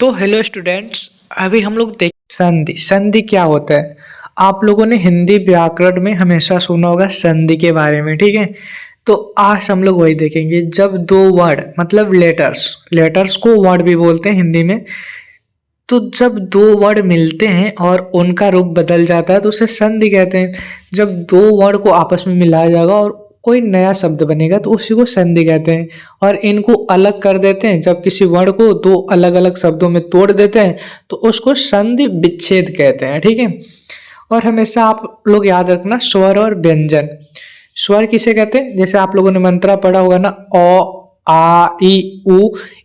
तो hello students. अभी हम लोग देख संधि संधि क्या होता है। आप लोगों ने हिंदी व्याकरण में हमेशा सुना होगा संधि के बारे में, ठीक है। तो आज हम लोग वही देखेंगे, जब दो वर्ड मतलब लेटर्स लेटर्स को वर्ड भी बोलते हैं हिंदी में। तो जब दो वर्ड मिलते हैं और उनका रूप बदल जाता है तो उसे संधि कहते हैं। जब दो वर्ड को आपस में मिलाया जाएगा और कोई नया शब्द बनेगा तो उसी को संधि कहते हैं। और इनको अलग कर देते हैं, जब किसी वर्ड को दो अलग अलग शब्दों में तोड़ देते हैं तो उसको संधि विच्छेद कहते हैं, ठीक है। और हमेशा आप लोग याद रखना, स्वर और व्यंजन। स्वर किसे कहते हैं, जैसे आप लोगों ने मंत्रा पढ़ा होगा ना, अ आ ई उ,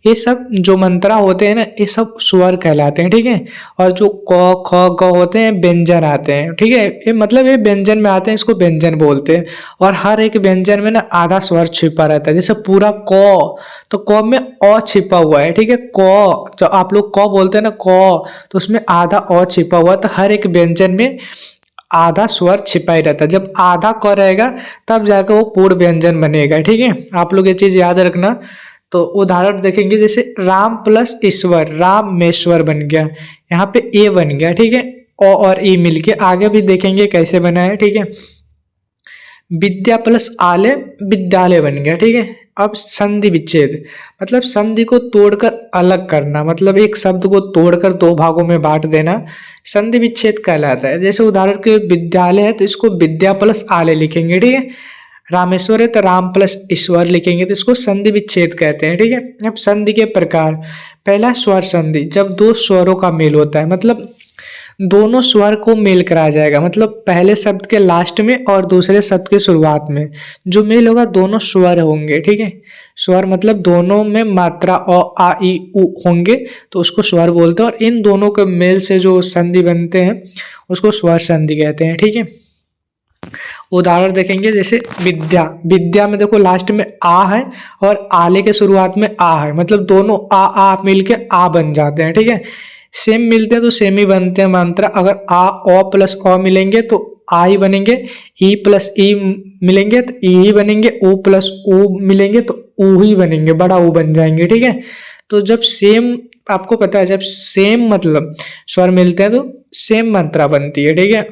ये सब जो मंत्रा होते हैं ना, ये सब स्वर कहलाते हैं, ठीक है। और जो क ख ग होते हैं व्यंजन आते हैं, ठीक है। ये मतलब ये व्यंजन में आते हैं, इसको व्यंजन बोलते हैं। और हर एक व्यंजन में ना आधा स्वर छिपा रहता है, जैसे पूरा क, तो क में अ छिपा हुआ है, ठीक है। क जो आप लोग क बोलते हैं ना, क, तो उसमें आधा अ छिपा हुआ है। तो हर एक व्यंजन में आधा स्वर छिपा ही रहता है। जब आधा क रहेगा तब जाकर वो पूर्ण व्यंजन बनेगा, ठीक है। आप लोग ये चीज याद रखना। तो उदाहरण देखेंगे, जैसे राम प्लस ईश्वर, रामेश्वर बन गया। यहाँ पे ए बन गया, ठीक है। ओ और ई मिलके आगे भी देखेंगे कैसे बना है, ठीक है। विद्या प्लस आलय, विद्यालय बन गया, ठीक है। अब संधि विच्छेद मतलब संधि को तोड़कर अलग करना, मतलब एक शब्द को तोड़कर दो भागों में बांट देना संधि विच्छेद कहलाता है। जैसे उदाहरण के विद्यालय है तो इसको विद्या प्लस आलय लिखेंगे, ठीक है। रामेश्वर है तो राम प्लस ईश्वर लिखेंगे, तो इसको संधि विच्छेद कहते हैं, ठीक है। अब संधि के प्रकार, पहला स्वर संधि, जब दो स्वरों का मेल होता है, मतलब दोनों स्वर को मेल कराया जाएगा, मतलब पहले शब्द के लास्ट में और दूसरे शब्द के शुरुआत में जो मेल होगा दोनों स्वर होंगे, ठीक है। स्वर मतलब दोनों में मात्रा अ आ ई उ होंगे तो उसको स्वर बोलते हैं। और इन दोनों के मेल से जो संधि बनते हैं उसको स्वर संधि कहते हैं, ठीक है। उदाहरण देखेंगे, जैसे विद्या, विद्या में देखो लास्ट में आ है और आले के शुरुआत में आ है, मतलब दोनों आ मिलके आ बन जाते हैं, ठीक है। सेम मिलते हैं तो सेम ही बनते हैं मंत्र। अगर आ ओ प्लस अ मिलेंगे तो आ ही बनेंगे, ई प्लस ई मिलेंगे तो ई ही बनेंगे, ऊ प्लस ऊ मिलेंगे तो ऊ ही बनेंगे, बड़ा ऊ बन जाएंगे, ठीक है। तो जब सेम, आपको पता है जब सेम मतलब स्वर मिलते हैं तो सेम मात्रा बनती है, ठीक है।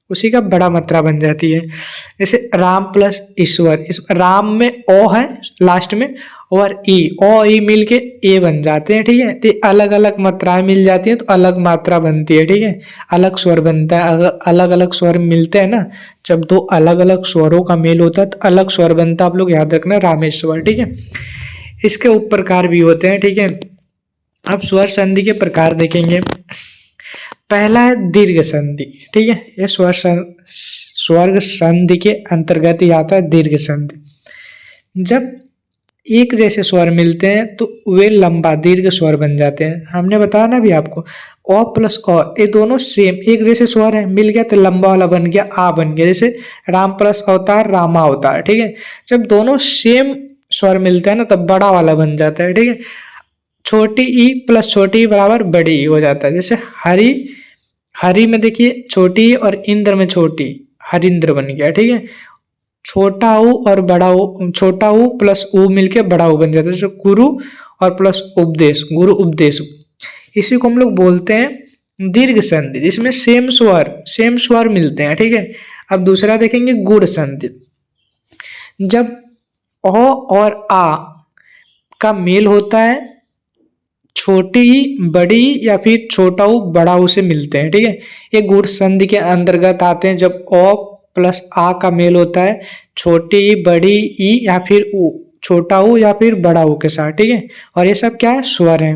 उसी का बड़ा मात्रा बन जाती है। जैसे राम प्लस ईश्वर, इस राम में ओ है लास्ट में और ई, ओ ई मिल के ए बन जाते हैं, ठीक है। तो अलग अलग मात्राएं मिल जाती हैं तो अलग मात्रा बनती है, ठीक है। अलग स्वर बनता है, अगर अलग अलग स्वर मिलते हैं ना, जब दो अलग अलग स्वरों का मेल होता है तो अलग स्वर बनता है। आप लोग याद रखना, रामेश्वर, ठीक है। इसके उप प्रकार भी होते हैं, ठीक है। अब स्वर संधि के प्रकार देखेंगे। पहला है दीर्घ संधि, ठीक है। ये स्वर्ग संधि के अंतर्गत ही आता है दीर्घ संधि। जब एक जैसे स्वर मिलते हैं तो वे लंबा दीर्घ स्वर बन जाते हैं। हमने बताया ना अभी आपको, अ प्लस अ, ये दोनों सेम एक जैसे स्वर है, मिल गया तो लंबा वाला बन गया, आ बन गया। जैसे राम प्लस अवतार, रामा अवतार, ठीक है। जब दोनों सेम स्वर मिलते हैं ना तब बड़ा वाला बन जाता है, ठीक है। छोटी ई प्लस छोटी ई बराबर बड़ी ई हो जाता है। जैसे हरी, हरी में देखिए छोटी और इंद्र में छोटी, हरिंद्र बन गया, ठीक है। छोटा ऊ और बड़ा ऊ, छोटा ऊ प्लस ऊ मिलके बड़ा ऊ बन जाता है। जैसे गुरु और प्लस उपदेश, गुरु उपदेश। इसी को हम लोग बोलते हैं दीर्घ संधि, जिसमें सेम स्वर मिलते हैं, ठीक है। अब दूसरा देखेंगे गुण संधि। जब अ और आ का मेल होता है, छोटी ई बड़ी ई या फिर छोटा ऊ बड़ा ऊ से मिलते हैं, ठीक है। ये गुण संधि के अंतर्गत आते हैं जब अ प्लस आ का मेल होता है छोटी ई, बड़ी ई या फिर ऊ, छोटा ऊ या फिर बड़ा ऊ के साथ, ठीक है। और ये सब क्या है, स्वर है।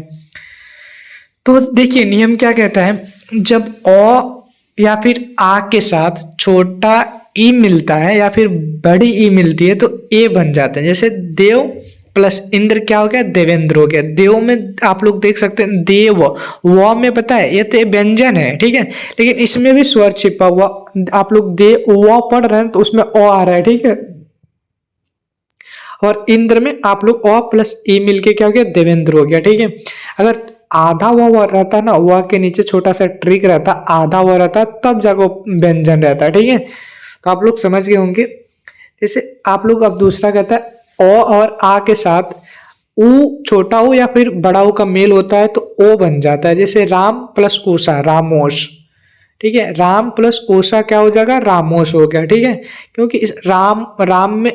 तो देखिए नियम क्या कहता है, जब अ या फिर आ के साथ छोटा ई मिलता है या फिर बड़ी ई मिलती है तो ए बन जाते हैं। जैसे देव प्लस इंद्र क्या हो गया, देवेंद्र हो गया। देव में आप लोग देख सकते हैं देव, व में पता है ये तो व्यंजन है, ठीक है। लेकिन इसमें भी स्वर छिपा हुआ, आप लोग दे व पढ़ रहे हैं तो उसमें अ आ रहा है, ठीक है। और इंद्र में आप लोग अ प्लस ई मिलके क्या हो गया, देवेंद्र हो गया, ठीक है। अगर आधा व रहता ना, व के नीचे छोटा सा ट्रिक रहता, आधा व रहता तब जाको व्यंजन रहता, ठीक है। तो आप लोग समझ गए होंगे। जैसे आप लोग अब दूसरा कहता है अ और आ के साथ ऊ छोटा ऊ या फिर बड़ा ऊ का मेल होता है तो ओ बन जाता है। जैसे राम प्लस ऊषा रामोश, ठीक है, राम प्लस ओसा क्या हो जाएगा, रामोश हो गया, ठीक है। क्योंकि इस राम में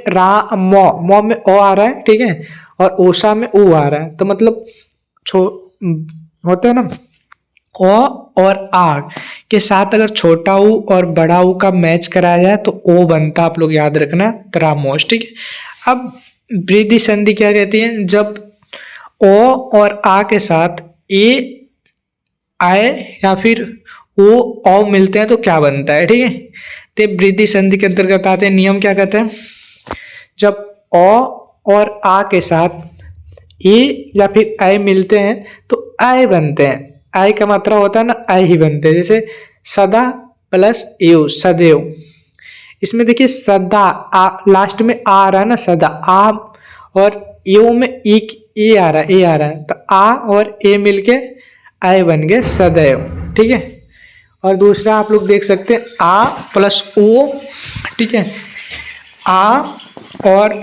मो में ओ आ रहा है, ठीक है, और ओसा में ऊ आ रहा है, तो मतलब छो होता है ना, ओ और आ के साथ अगर छोटा ऊ और बड़ा ऊ का मैच कराया जाए तो ओ बनता, आप लोग याद रखना, त्रामोश, ठीक है। अब वृद्धि संधि क्या कहती है, जब ओ और आ के साथ ए आए या फिर ओ औ मिलते हैं तो क्या बनता है, ठीक है। तो वृद्धि संधि के अंतर्गत आते हैं, नियम क्या कहते हैं, जब ओ और आ के साथ ए या फिर आई मिलते हैं तो आय बनते हैं। आय का मात्रा होता है ना, आय ही बनते हैं। जैसे सदा प्लस एव, सदैव। इसमें देखिए सदा आ लास्ट में आ रहा है ना, सदा आ, और एव में ए आ रहा है, ए आ रहा है, तो आ और ए मिलके आय बन गए सदैव, ठीक है। और दूसरा आप लोग देख सकते हैं आ प्लस ओ, ठीक है, आ और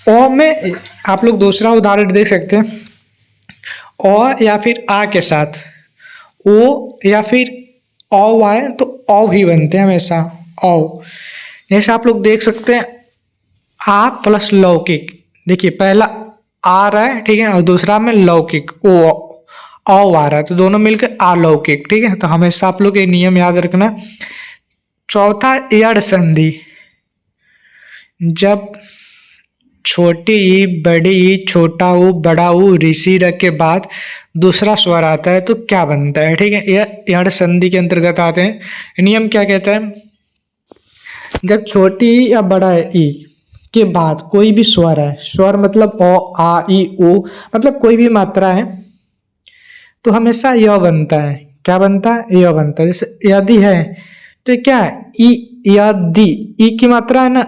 ओ में आप लोग दूसरा उदाहरण देख सकते हैं, ओ या फिर आ के साथ ओ या फिर औ आए तो औ ही बनते हैं हमेशा, औ। जैसे आप लोग देख सकते हैं आ प्लस लौकिक, देखिए पहला आ रहा है, ठीक है, और दूसरा में लौकिक ओ औ आ रहा है, तो दोनों मिलकर अलौकिक, ठीक है। तो हमेशा आप लोग ये नियम याद रखना। चौथा यड़ संधि, जब छोटी ई बड़ी ई छोटा ऊ बड़ा ऊ ऋषि र के बाद दूसरा स्वर आता है तो क्या बनता है, ठीक है, यह यड़ संधि के अंतर्गत आते हैं। नियम क्या कहता है, जब छोटी ई या बड़ा ई के बाद कोई भी स्वर है, स्वर मतलब ओ आ ई ऊ, मतलब कोई भी मात्रा है, तो हमेशा य बनता है, क्या बनता है, य बनता है। जैसे यदि है तो ये क्या है, ई, यदि, ई की मात्रा है ना,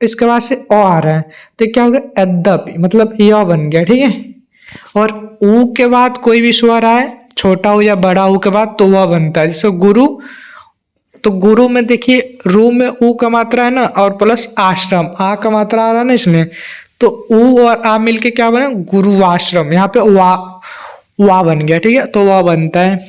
इसके बाद से ओ आ रहा है तो क्या हो गया, यद्यपि, मतलब य बन गया, ठीक है। और ऊ के बाद कोई भी स्वर आए, छोटा हो या बड़ा ऊ के बाद, तो वह बनता है। जैसे गुरु, तो गुरु में देखिए रू में ऊ का मात्रा है ना, और प्लस आश्रम, आ का मात्रा आ रहा है ना इसमें, तो ऊ और आ मिलके क्या बना, गुरुआश्रम, यहाँ पे वा बन गया, ठीक है, तो वह बनता है।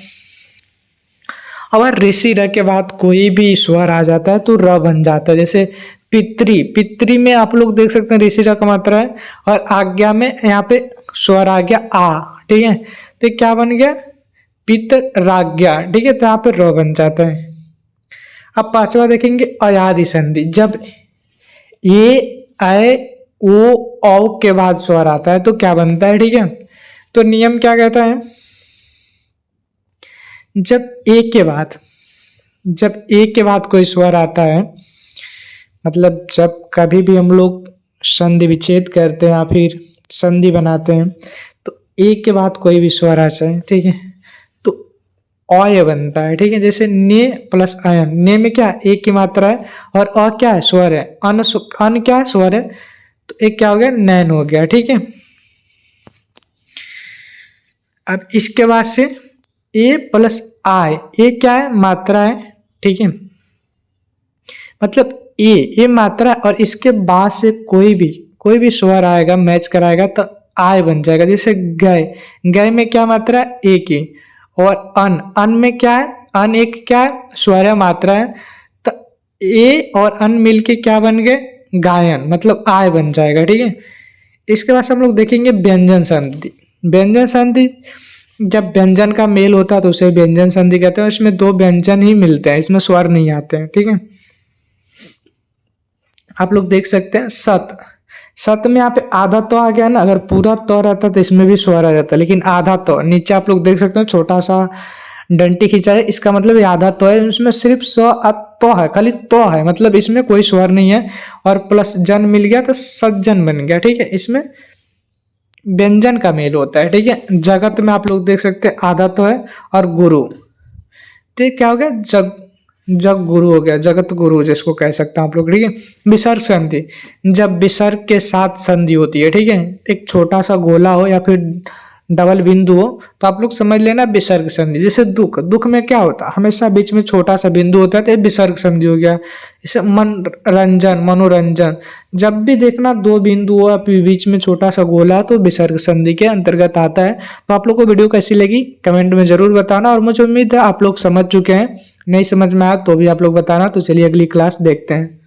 और ऋषि र के बाद कोई भी स्वर आ जाता है तो र बन जाता है। जैसे पितरी, पितरी में आप लोग देख सकते हैं ऋषि र का मात्रा है, और आज्ञा में यहाँ पे स्वर आ गया आ, ठीक है, तो क्या बन गया, पितराज्ञा, ठीक है, तो यहाँ पे र बन जाता है। अब पांचवा देखेंगे अयादि संधि, जब ये आए ओ औ के बाद स्वर आता है तो क्या बनता है, ठीक है। तो नियम क्या कहता है, जब ए के बाद कोई स्वर आता है, मतलब जब कभी भी हम लोग संधि विच्छेद करते हैं या फिर संधि बनाते हैं तो ए के बाद कोई भी स्वर आ जाए, ठीक है, तो अय बनता है, ठीक है। जैसे ने प्लस अयन, ने में क्या, एक की मात्रा है, और अ क्या है, स्वर है, अन क्या है, स्वर है, तो एक क्या हो गया, नैन हो गया, ठीक है। अब इसके बाद से ए प्लस आय, ए क्या है, मात्रा है, ठीक है, मतलब ए मात्रा, और इसके बाद से कोई भी स्वर आएगा, मैच कराएगा तो आय बन जाएगा। जैसे गए, गए में क्या मात्रा है, ए की, और अन में क्या है, अन एक क्या है, स्वर है, मात्रा है, तो ए और अन मिलके क्या बन गए, गायन, मतलब आय बन जाएगा, ठीक है। इसके बाद हम लोग देखेंगे व्यंजन संधि। व्यंजन संधि, जब व्यंजन का मेल होता है तो उसे व्यंजन संधि कहते हैं। इसमें दो व्यंजन ही मिलते हैं, इसमें स्वर नहीं आते हैं, ठीक है। आप लोग देख सकते हैं सत में यहाँ पे आधा तो आ गया ना, अगर पूरा तो रहता तो इसमें भी स्वर आ जाता, लेकिन आधा तो, नीचे आप लोग देख सकते हैं छोटा सा डंटी खींचा है, इसका मतलब ये आधा तो है, इसमें सिर्फ तो है, खाली तो है, मतलब इसमें कोई स्वर नहीं है, और प्लस जन मिल गया तो सज्जन बन गया, ठीक है। इसमें व्यंजन का मेल होता है, ठीक है। जगत में आप लोग देख सकते हैं आधा तो है, और गुरु, तो क्या हो गया, जग गुरु हो गया, जगत गुरु जिसको कह सकते हैं आप लोग, ठीक है। विसर्ग संधि, जब विसर्ग के साथ संधि होती है, ठीक है, एक छोटा सा गोला हो या फिर डबल बिंदु हो तो आप लोग समझ लेना विसर्ग संधि। जैसे दुख, दुख में क्या होता है, हमेशा बीच में छोटा सा बिंदु होता है तो ये विसर्ग संधि हो गया। जैसे मनोरंजन, मनोरंजन, जब भी देखना दो बिंदु हो बीच में छोटा सा गोला तो विसर्ग संधि के अंतर्गत आता है। तो आप लोग को वीडियो कैसी लगी कमेंट में जरूर बताना, और मुझे उम्मीद है आप लोग समझ चुके हैं। नहीं समझ में आया तो भी आप लोग बताना। तो चलिए अगली क्लास देखते हैं।